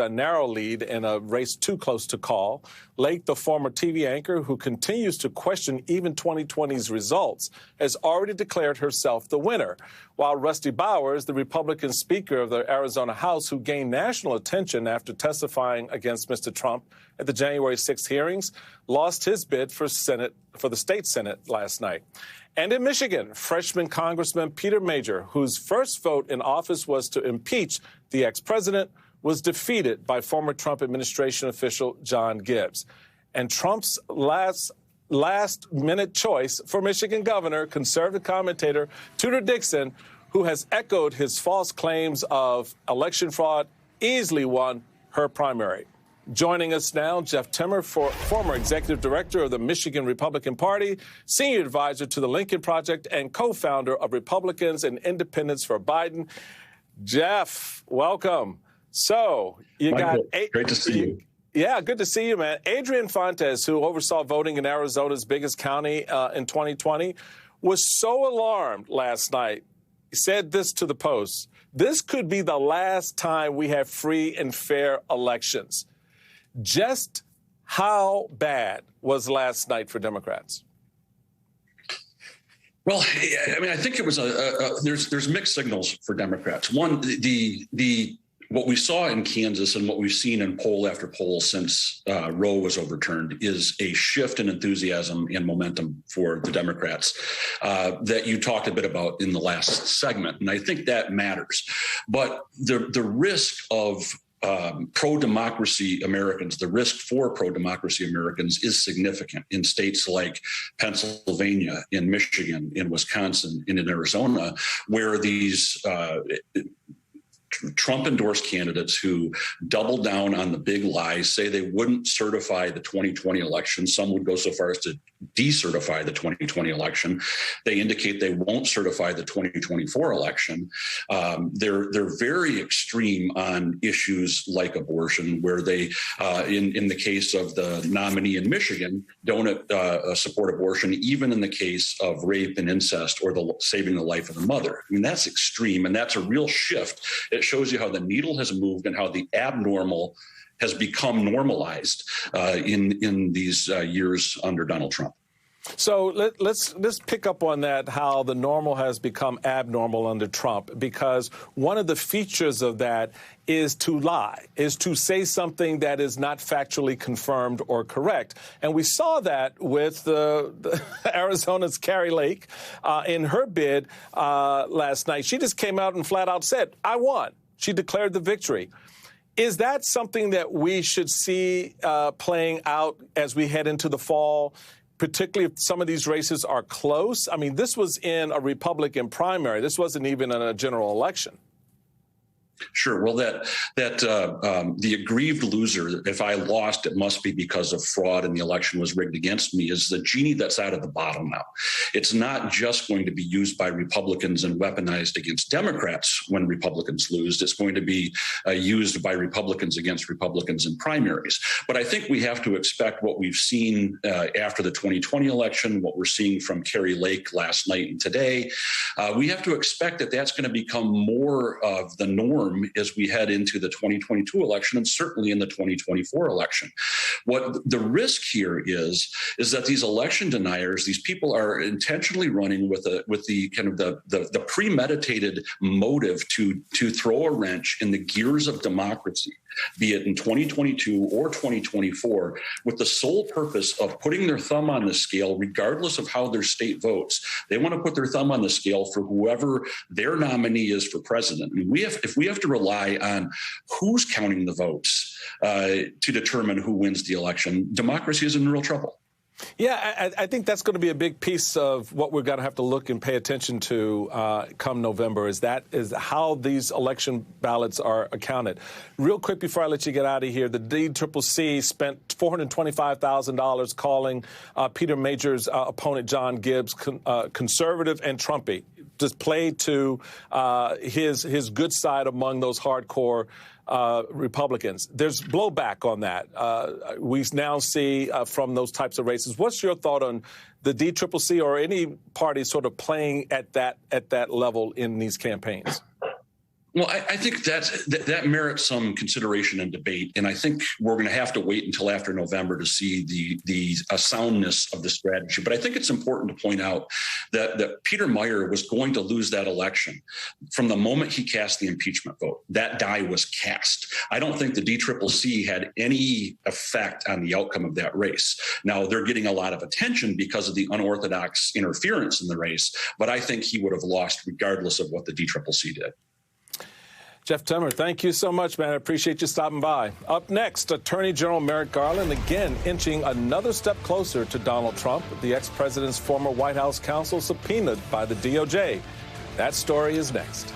a narrow lead in a race too close to call. Lake, the former TV anchor who continues to question even 2020's results, has already declared herself the winner, while Rusty Bowers, the Republican Speaker of the Arizona House, who gained national attention after testifying against Mr. Trump at the January 6th hearings, lost his bid for the state Senate last night. And in Michigan, freshman Congressman Peter Major, whose first vote in office was to impeach the ex-president, was defeated by former Trump administration official John Gibbs. And Trump's last-minute choice for Michigan governor, conservative commentator Tudor Dixon, who has echoed his false claims of election fraud, easily won her primary. Joining us now, Jeff Timmer, former executive director of the Michigan Republican Party, senior advisor to the Lincoln Project, and co-founder of Republicans and Independents for Biden. Jeff, welcome. So you Michael, great to see you. Yeah, good to see you, man. Adrian Fontes, who oversaw voting in Arizona's biggest county in 2020, was so alarmed last night. He said this to the Post: "This could be the last time we have free and fair elections." Just how bad was last night for Democrats? Well, I mean, I think it was there's mixed signals for Democrats. One, what we saw in Kansas and what we've seen in poll after poll since Roe was overturned is a shift in enthusiasm and momentum for the Democrats that you talked a bit about in the last segment. And I think that matters. But the risk of pro-democracy Americans, the risk for pro-democracy Americans is significant in states like Pennsylvania, in Michigan, in Wisconsin, and in Arizona, where these Trump-endorsed candidates who double down on the big lies, say they wouldn't certify the 2020 election. Some would go so far as to decertify the 2020 election. They indicate they won't certify the 2024 election. They're very extreme on issues like abortion, where they, in the case of the nominee in Michigan, don't support abortion, even in the case of rape and incest or saving the life of the mother. I mean, that's extreme, and that's a real shift. It shows you how the needle has moved and how the abnormal has become normalized in these years under Donald Trump. So let's pick up on that, how the normal has become abnormal under Trump, because one of the features of that is to lie, is to say something that is not factually confirmed or correct. And we saw that with Arizona's Kari Lake in her bid last night. She just came out and flat out said, "I won." She declared the victory. Is that something that we should see playing out as we head into the fall, particularly if some of these races are close? I mean, this was in a Republican primary. This wasn't even in a general election. Sure. Well, the aggrieved loser, if I lost, it must be because of fraud and the election was rigged against me, is the genie that's out of the bottle now. It's not just going to be used by Republicans and weaponized against Democrats when Republicans lose. It's going to be used by Republicans against Republicans in primaries. But I think we have to expect what we've seen after the 2020 election, what we're seeing from Kari Lake last night and today. We have to expect that that's going to become more of the norm as we head into the 2022 election and certainly in the 2024 election. What the risk here is that these election deniers, these people are intentionally running with the kind of the premeditated motive to throw a wrench in the gears of democracy, be it in 2022 or 2024, with the sole purpose of putting their thumb on the scale, regardless of how their state votes. They want to put their thumb on the scale for whoever their nominee is for president. And if we have to rely on who's counting the votes to determine who wins the election, democracy is in real trouble. Yeah, I think that's going to be a big piece of what we're going to have to look and pay attention to come November, is how these election ballots are accounted. Real quick before I let you get out of here, the DCCC spent $425,000 calling Peter Major's opponent, John Gibbs, conservative and Trumpy. Just played to his good side among those hardcore Republicans. There's blowback on that. We now see from those types of races. What's your thought on the DCCC or any party sort of playing at that level in these campaigns? Well, I think that merits some consideration and debate, and I think we're going to have to wait until after November to see the soundness of the strategy. But I think it's important to point out that Peter Meijer was going to lose that election from the moment he cast the impeachment vote. That die was cast. I don't think the DCCC had any effect on the outcome of that race. Now, they're getting a lot of attention because of the unorthodox interference in the race, but I think he would have lost regardless of what the DCCC did. Jeff Timmer, thank you so much, man. I appreciate you stopping by. Up next, Attorney General Merrick Garland again inching another step closer to Donald Trump, the ex-president's former White House counsel subpoenaed by the DOJ. That story is next.